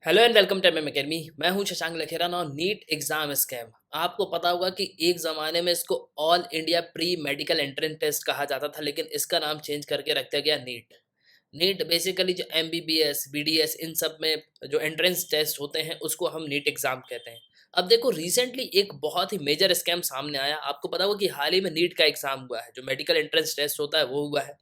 Hello and welcome to MM academy. मैं हूं शशांक लखेराना और नीट एग्जाम स्कैम। आपको पता होगा कि एक ज़माने में इसको all India pre medical entrance test कहा जाता था, लेकिन इसका नाम चेंज करके रख दिया गया नीट। नीट बेसिकली जो एमबीबीएस बीडीएस इन सब में जो एंट्रेंस टेस्ट होते हैं उसको हम नीट एग्जाम कहते हैं। अब देखो, रिसेंटली एक बहुत ही मेजर स्कैम सामने आया। आपको पता होगा कि हाल ही में नीट का एग्जाम हुआ है, जो मेडिकल एंट्रेंस टेस्ट होता है वो हुआ है।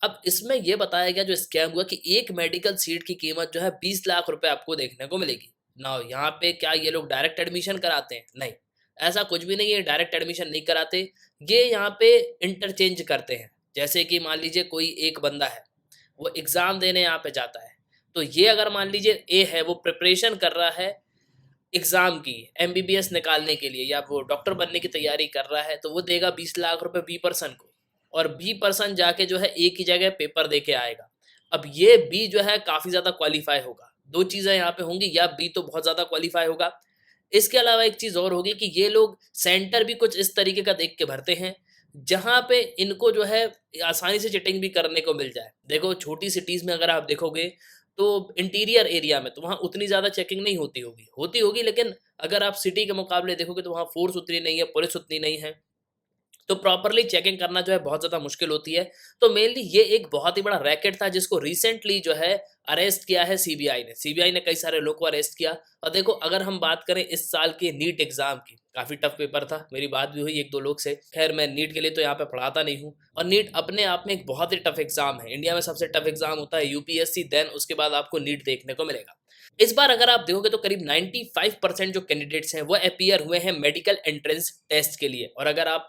अब इसमें ये बताया गया, जो स्कैम हुआ, कि एक मेडिकल सीट की कीमत जो है 20 लाख रुपए आपको देखने को मिलेगी। ना यहाँ पे क्या ये लोग डायरेक्ट एडमिशन कराते हैं? नहीं, ऐसा कुछ भी नहीं है। डायरेक्ट एडमिशन नहीं कराते, ये यहाँ पे इंटरचेंज करते हैं। जैसे कि मान लीजिए कोई एक बंदा है, वो एग्ज़ाम देने यहाँ पे जाता है, तो ये अगर मान लीजिए ए है, वो प्रिपरेशन कर रहा है एग्ज़ाम की, एमबीबीएस निकालने के लिए, या वो डॉक्टर बनने की तैयारी कर रहा है, तो वो देगा 20 लाख रुपए बी पर्सन को। और बी पर्सन जाके जो है एक ही जगह पेपर दे के आएगा। अब ये बी जो है काफ़ी ज़्यादा क्वालिफ़ाई होगा। 2 चीज़ें यहाँ पे होंगी, या बी तो बहुत ज़्यादा क्वालिफ़ाई होगा। इसके अलावा एक चीज़ और होगी कि ये लोग सेंटर भी कुछ इस तरीके का देख के भरते हैं, जहाँ पे इनको जो है आसानी से चीटिंग भी करने को मिल जाए। देखो, छोटी सिटीज़ में अगर आप देखोगे, तो इंटीरियर एरिया में तो वहाँ उतनी ज़्यादा चेकिंग नहीं होती होगी, लेकिन अगर आप सिटी के मुकाबले देखोगे तो वहाँ फ़ोर्स उतनी नहीं है, पुलिस उतनी नहीं है। तो प्रॉपर्ली चेकिंग करना जो है बहुत ज़्यादा मुश्किल होती है। तो मेनली ये एक बहुत ही बड़ा रैकेट था, जिसको रिसेंटली जो है अरेस्ट किया है सीबीआई ने। सीबीआई ने कई सारे लोग को अरेस्ट किया। और देखो, अगर हम बात करें इस साल के नीट एग्ज़ाम की, काफ़ी टफ पेपर था। मेरी बात भी हुई 1-2 लोग से। ख़ैर, मैं नीट के लिए तो यहाँ पे पढ़ाता नहीं हूँ, और नीट अपने आप में एक बहुत ही टफ एग्ज़ाम है। इंडिया में सबसे टफ एग्ज़ाम होता है यूपीएससी, देन उसके बाद आपको नीट देखने को मिलेगा। इस बार अगर आप देखोगे तो करीब 95% जो कैंडिडेट्स हैं वो अपीयर हुए हैं मेडिकल एंट्रेंस टेस्ट के लिए। और अगर आप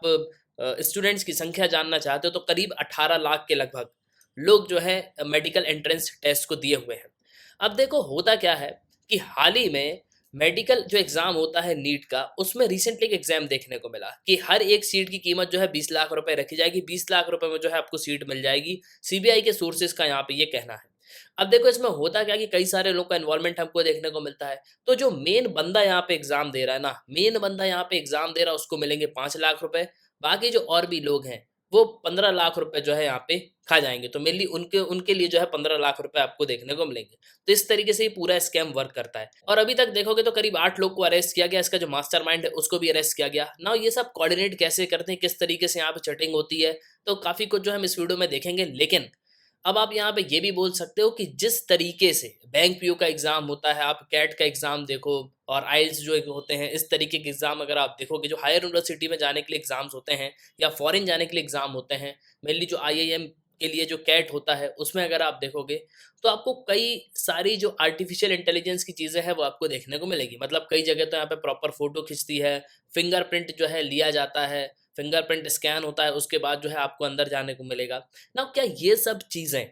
स्टूडेंट्स की संख्या जानना चाहते हो, तो करीब 18 लाख के लगभग लोग जो है मेडिकल एंट्रेंस टेस्ट को दिए हुए हैं। अब देखो, होता क्या है कि हाल ही में मेडिकल जो एग्ज़ाम होता है नीट का, उसमें रिसेंटली एक एग्ज़ाम देखने को मिला कि हर एक सीट की कीमत जो है 20 लाख रुपए रखी जाएगी। 20 लाख रुपए में जो है आपको सीट मिल जाएगी। सीबीआई के सोर्सेज़ का यहाँ पे ये कहना है। अब देखो, इसमें होता क्या है कि कई सारे लोग का इन्वॉल्वमेंट हमको देखने को मिलता है। तो जो मेन बंदा यहाँ पे एग्ज़ाम दे रहा है ना, मेन बंदा यहाँ पे एग्ज़ाम दे रहा है, उसको मिलेंगे 5 लाख रुपए। बाकी जो और भी लोग हैं, वो 15 लाख रुपए जो है यहाँ पे खा जाएँगे। तो मेनली उनके उनके लिए जो है 15 लाख रुपए आपको देखने को मिलेंगे। तो इस तरीके से ये पूरा स्कैम वर्क करता है। और अभी तक देखोगे तो करीब 8 लोग को अरेस्ट किया गया। इसका जो मास्टरमाइंड है उसको भी अरेस्ट किया गया। नाउ ये सब कोऑर्डिनेट कैसे करते हैं, किस तरीके से यहाँ पे चीटिंग होती है, तो काफ़ी कुछ जो हम इस वीडियो में देखेंगे। लेकिन अब आप यहाँ पे ये भी बोल सकते हो कि जिस तरीके से बैंक पीओ का एग्ज़ाम होता है, आप कैट का एग्ज़ाम देखो, और आइल्स जो एक होते हैं, इस तरीके के एग्ज़ाम अगर आप देखोगे, जो हायर यूनिवर्सिटी में जाने के लिए एग्ज़ाम्स होते हैं, या फॉरेन जाने के लिए एग्ज़ाम होते हैं, मेनली जो आईआईएम के लिए जो कैट होता है, उसमें अगर आप देखोगे, तो आपको कई सारी जो आर्टिफिशियल इंटेलिजेंस की चीज़ें हैं, वो आपको देखने को मिलेगी। मतलब कई जगह तो यहाँ पे प्रॉपर फ़ोटो खिंचती है, फिंगरप्रिंट जो है लिया जाता है, फिंगरप्रिंट स्कैन होता है, उसके बाद जो है आपको अंदर जाने को मिलेगा। ना क्या ये सब चीज़ें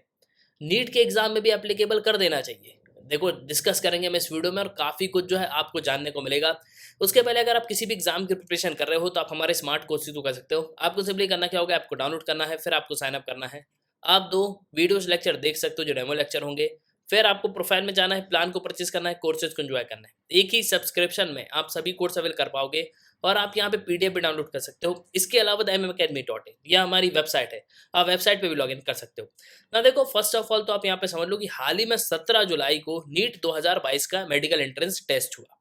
नीट के एग्ज़ाम में भी एप्लीकेबल कर देना चाहिए? देखो, डिस्कस करेंगे हम इस वीडियो में, और काफ़ी कुछ जो है आपको जानने को मिलेगा। उसके पहले अगर आप किसी भी एग्ज़ाम की प्रिपरेशन कर रहे हो, तो आप हमारे स्मार्ट कोर्स से तो कर सकते हो। आपको सिंपली करना क्या होगा, आपको डाउनलोड करना है, फिर आपको साइन अप करना है। आप 2 वीडियोज़ लेक्चर देख सकते हो, जो डेमो लेक्चर होंगे। फिर आपको प्रोफाइल में जाना है, प्लान को परचेज़ करना है, कोर्सेज़ को एन्जॉय करना है। एक ही सब्सक्रिप्शन में आप सभी कोर्स अवेल कर पाओगे, और आप यहाँ पे पीडीएफ भी डाउनलोड कर सकते हो। इसके अलावा themmacademy.in यह हमारी वेबसाइट है। आप वेबसाइट पे भी लॉगिन कर सकते हो। ना देखो, फर्स्ट ऑफ ऑल तो आप यहाँ पे समझ लो कि हाल ही में 17 जुलाई को नीट 2022 का मेडिकल एंट्रेंस टेस्ट हुआ।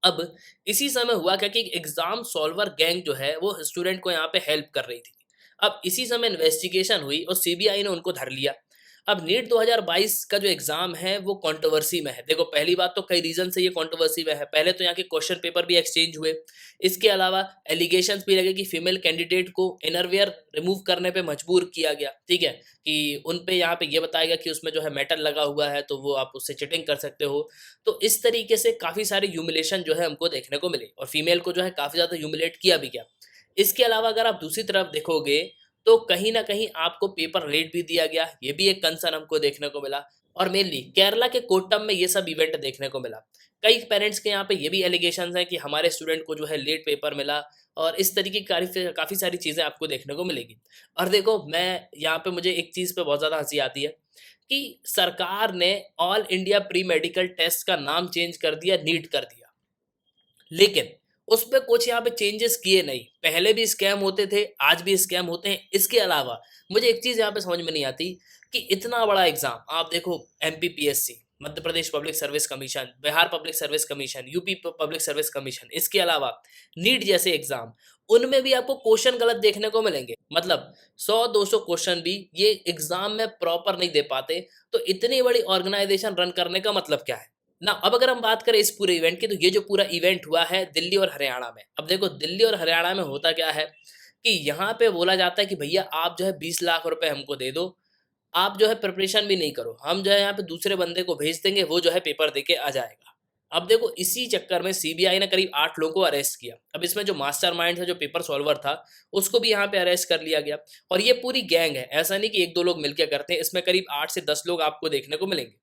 अब इसी समय हुआ क्या कि एग्जाम सॉल्वर गैंग जो है वो स्टूडेंट को यहाँ पे हेल्प कर रही थी। अब इसी समय इन्वेस्टिगेशन हुई और सीबीआई ने उनको धर लिया। अब नीट 2022 का जो एग्जाम है वो कंट्रोवर्सी में है। देखो, पहली बात तो कई रीजन से ये कंट्रोवर्सी में है। पहले तो यहाँ के क्वेश्चन पेपर भी एक्सचेंज हुए। इसके अलावा एलिगेशंस भी लगे कि फीमेल कैंडिडेट को इनरवियर रिमूव करने पे मजबूर किया गया। ठीक है, कि उन पे यहाँ पे ये बताया गया कि उसमें जो है मेटल लगा हुआ है, तो वो आप उससे चिटिंग कर सकते हो। तो इस तरीके से काफ़ी सारे ह्यूमिलेशन जो है हमको देखने को मिले, और फीमेल को जो है काफ़ी ज़्यादा ह्यूमिलेट किया भी गया। इसके अलावा अगर आप दूसरी तरफ देखोगे, तो कहीं न कहीं आपको पेपर लेट भी दिया गया, ये भी एक कंसर्न हमको देखने को मिला। और मेनली केरला के कोट्टम में ये सब इवेंट देखने को मिला। कई पेरेंट्स के यहाँ पे ये भी एलिगेशंस हैं कि हमारे स्टूडेंट को जो है लेट पेपर मिला, और इस तरीके की काफ़ी सारी चीज़ें आपको देखने को मिलेगी। और देखो, मैं यहाँ पे मुझे एक चीज़ पे बहुत ज़्यादा हँसी आती है कि सरकार ने all India pre medical test का नाम चेंज कर दिया, नीट कर दिया। लेकिन उसपे कुछ यहाँ पे चेंजेस किए नहीं। पहले भी स्कैम होते थे, आज भी स्कैम होते हैं। इसके अलावा मुझे एक चीज़ यहाँ पे समझ में नहीं आती कि इतना बड़ा एग्ज़ाम आप देखो, MPPSC, Madhya Pradesh public service commission, Bihar public service commission, UP public service commission, इसके अलावा नीट जैसे एग्जाम, उनमें भी आपको क्वेश्चन गलत देखने को मिलेंगे। मतलब 100-200 क्वेश्चन भी ये एग्जाम में प्रॉपर नहीं दे पाते। तो इतनी बड़ी ऑर्गेनाइजेशन रन करने का मतलब क्या है ना। अब अगर हम बात करें इस पूरे इवेंट की, तो ये जो पूरा इवेंट हुआ है दिल्ली और हरियाणा में। अब देखो दिल्ली और हरियाणा में होता क्या है कि यहाँ पे बोला जाता है कि भैया आप जो है 20 लाख रुपए हमको दे दो, आप जो है प्रिपरेशन भी नहीं करो, हम जो है यहाँ पे दूसरे बंदे को भेज देंगे, वो जो है पेपर देके आ जाएगा। अब देखो इसी चक्कर में सीबीआई ने करीब 8 लोगों को अरेस्ट किया। अब इसमें जो मास्टरमाइंड था, जो पेपर सॉल्वर था, उसको भी यहाँ पे अरेस्ट कर लिया गया। और ये पूरी गैंग है, ऐसा नहीं कि 1-2 लोग मिलकर करते हैं, इसमें करीब 8 से 10 लोग आपको देखने को मिलेंगे।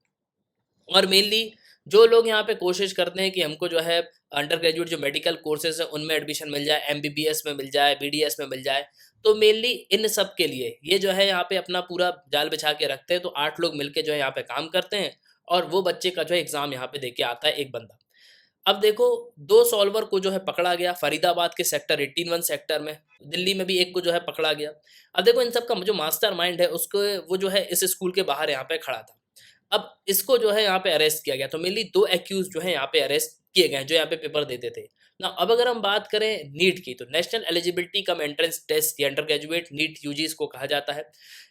और मेनली जो लोग यहाँ पे कोशिश करते हैं कि हमको जो है अंडर ग्रेजुएट जो मेडिकल कोर्सेज है उनमें एडमिशन मिल जाए, एमबीबीएस में मिल जाए, बीडीएस में मिल जाए, तो मेनली इन सब के लिए ये जो है यहाँ पे अपना पूरा जाल बिछा के रखते हैं। तो 8 लोग मिलके जो है यहाँ पे काम करते हैं और वो बच्चे का जो है एग्जाम यहाँ पे देके आता है एक बंदा। अब देखो 2 सॉल्वर को जो है पकड़ा गया फरीदाबाद के सेक्टर 18 सेक्टर में, दिल्ली में भी एक को जो है पकड़ा गया। अब देखो इन सब का जो मास्टरमाइंड है उसको, वो जो है इस स्कूल के बाहर यहाँ पे खड़ा था। अब इसको जो है यहाँ पे अरेस्ट किया गया। तो मेनली 2 एक्यूज जो है यहाँ पे अरेस्ट किए गए हैं, जो यहाँ पे पेपर देते थे ना। अब अगर हम बात करें नीट की, तो national eligibility cum entrance test या अंडर ग्रेजुएट नीट यूजी इसको कहा जाता है।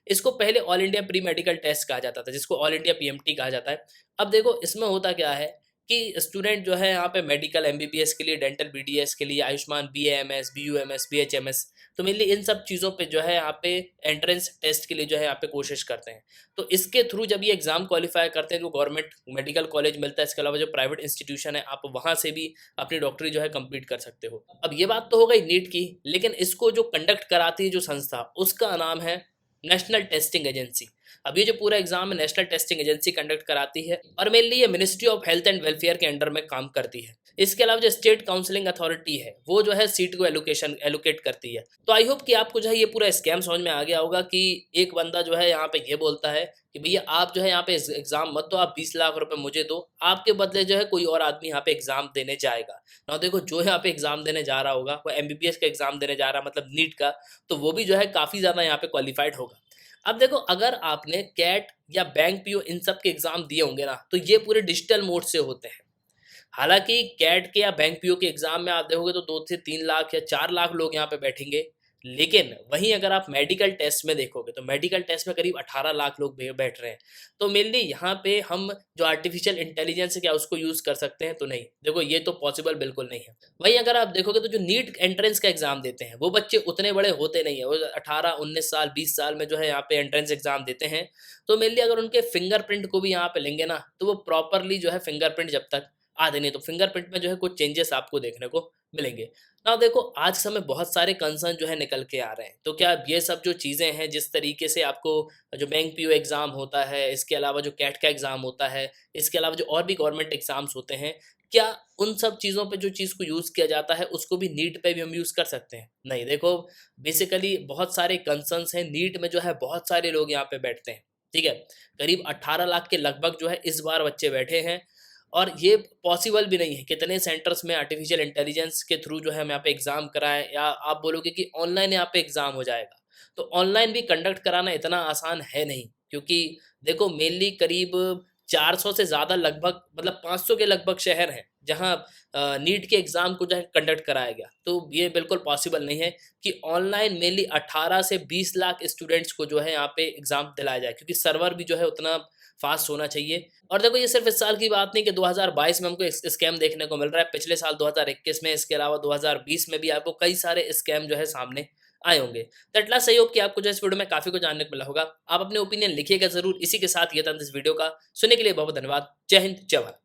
इसको पहले all India pre medical test कहा जाता था, जिसको ऑल इंडिया पीएमटी कहा जाता है। अब देखो इसमें होता क्या है कि स्टूडेंट जो है यहाँ पे मेडिकल एमबीबीएस के लिए, डेंटल बीडीएस के लिए, आयुष्मान बीएएमएस, बीयूएमएस, बीएचएमएस, तो मेनली इन सब चीज़ों पे जो है यहाँ पे एंट्रेंस टेस्ट के लिए जो है यहाँ पे कोशिश करते हैं। तो इसके थ्रू जब ये एग्जाम क्वालिफाई करते हैं तो गवर्नमेंट मेडिकल कॉलेज मिलता है। इसके अलावा जो प्राइवेट इंस्टीट्यूशन है, आप वहाँ से भी अपनी डॉक्टरी जो है कंप्लीट कर सकते हो। अब ये बात तो हो गई नीट की, लेकिन इसको जो कंडक्ट कराती है जो संस्था, उसका नाम है नेशनल टेस्टिंग एजेंसी। अब ये जो पूरा एग्जाम है नेशनल टेस्टिंग एजेंसी कंडक्ट कराती है और मेनली ये ministry of health and welfare के अंडर में काम करती है। इसके अलावा जो स्टेट काउंसलिंग अथॉरिटी है वो जो है सीट को एलोकेट करती है। तो आई होप कि आपको जो है ये पूरा स्कैम समझ में आ गया होगा कि एक बंदा जो है यहाँ पे ये बोलता है कि भैया आप जो है यहाँ पे एग्जाम मत दो, आप 20 लाख रुपए मुझे दो, आपके बदले जो है कोई और आदमी यहाँ पे एग्जाम देने जाएगा ना। देखो जो यहाँ पे एग्जाम देने जा रहा होगा वो एमबीबीएस का एग्जाम देने जा रहा है, मतलब नीट का, तो वो भी जो है काफी ज्यादा यहाँ पे क्वालिफाइड होगा। अब देखो अगर आपने कैट या बैंक पीओ इन सब के एग्जाम दिए होंगे ना, तो ये पूरे डिजिटल मोड से होते हैं। हालाँकि कैट के या बैंक पीओ के एग्ज़ाम में आप देखोगे तो 2 से 3 लाख या 4 लाख लोग यहाँ पे बैठेंगे। लेकिन वहीं अगर आप मेडिकल टेस्ट में देखोगे तो मेडिकल टेस्ट में करीब 18 लाख लोग बैठ रहे हैं। तो मेनली यहाँ पे हम जो आर्टिफिशियल इंटेलिजेंस है क्या उसको यूज़ कर सकते हैं? तो नहीं, देखो ये तो पॉसिबल बिल्कुल नहीं है। वहीं अगर आप देखोगे तो जो नीट एंट्रेंस का एग्ज़ाम देते हैं वो बच्चे उतने बड़े होते नहीं है, वो 18, 19 साल, 20 साल में जो है यहाँ पे एंट्रेंस एग्ज़ाम देते हैं। तो मेनली अगर उनके फिंगरप्रिंट को भी यहाँ पे लेंगे ना, तो वो प्रॉपरली जो है फिंगरप्रिंट जब तक आधे नहीं, तो फिंगरप्रिंट में जो है कुछ चेंजेस आपको देखने को मिलेंगे। ना देखो आज समय बहुत सारे कंसर्न जो है निकल के आ रहे हैं। तो क्या ये सब जो चीज़ें हैं, जिस तरीके से आपको जो बैंक पीओ एग्ज़ाम होता है, इसके अलावा जो कैट का एग्ज़ाम होता है, इसके अलावा जो और भी गवर्नमेंट एग्ज़ाम्स होते हैं, क्या उन सब चीज़ों पे जो चीज़ को यूज़ किया जाता है उसको भी नीट पे भी हम यूज़ कर सकते हैं? नहीं, देखो बेसिकली बहुत सारे कंसर्न्स हैं। नीट में जो है बहुत सारे लोग यहाँ पे बैठते हैं, ठीक है? करीब 18 लाख के लगभग जो है इस बार बच्चे बैठे हैं। और ये पॉसिबल भी नहीं है। कितने सेंटर्स में आर्टिफिशियल इंटेलिजेंस के थ्रू जो है हम यहाँ पे एग्ज़ाम कराएँ, या आप बोलोगे कि ऑनलाइन यहाँ पे एग्ज़ाम हो जाएगा। तो ऑनलाइन भी कंडक्ट कराना इतना आसान है नहीं, क्योंकि देखो मेनली करीब 400 से ज़्यादा लगभग, मतलब 500 के लगभग शहर हैं जहाँ नीट के एग्ज़ाम को जो है कंडक्ट कराया गया। तो ये बिल्कुल पॉसिबल नहीं है कि ऑनलाइन मेनली 18 से 20 लाख स्टूडेंट्स को जो है यहाँ पे एग्ज़ाम दिलाया जाए, क्योंकि सर्वर भी जो है उतना फास्ट होना चाहिए। और देखो ये सिर्फ इस साल की बात नहीं कि 2022 में हमको स्कैम देखने को मिल रहा है, पिछले साल 2021 में, इसके अलावा 2020 में भी आपको कई सारे स्कैम जो है सामने आए होंगे। तो एट लास्ट सही होप कि आपको जो इस वीडियो में काफ़ी कुछ जानने को मिला होगा। आप अपने ओपिनियन लिखिएगा ज़रूर। इसी के साथ ये था इस वीडियो का। सुनने के लिए बहुत धन्यवाद। जय हिंद, जय भारत।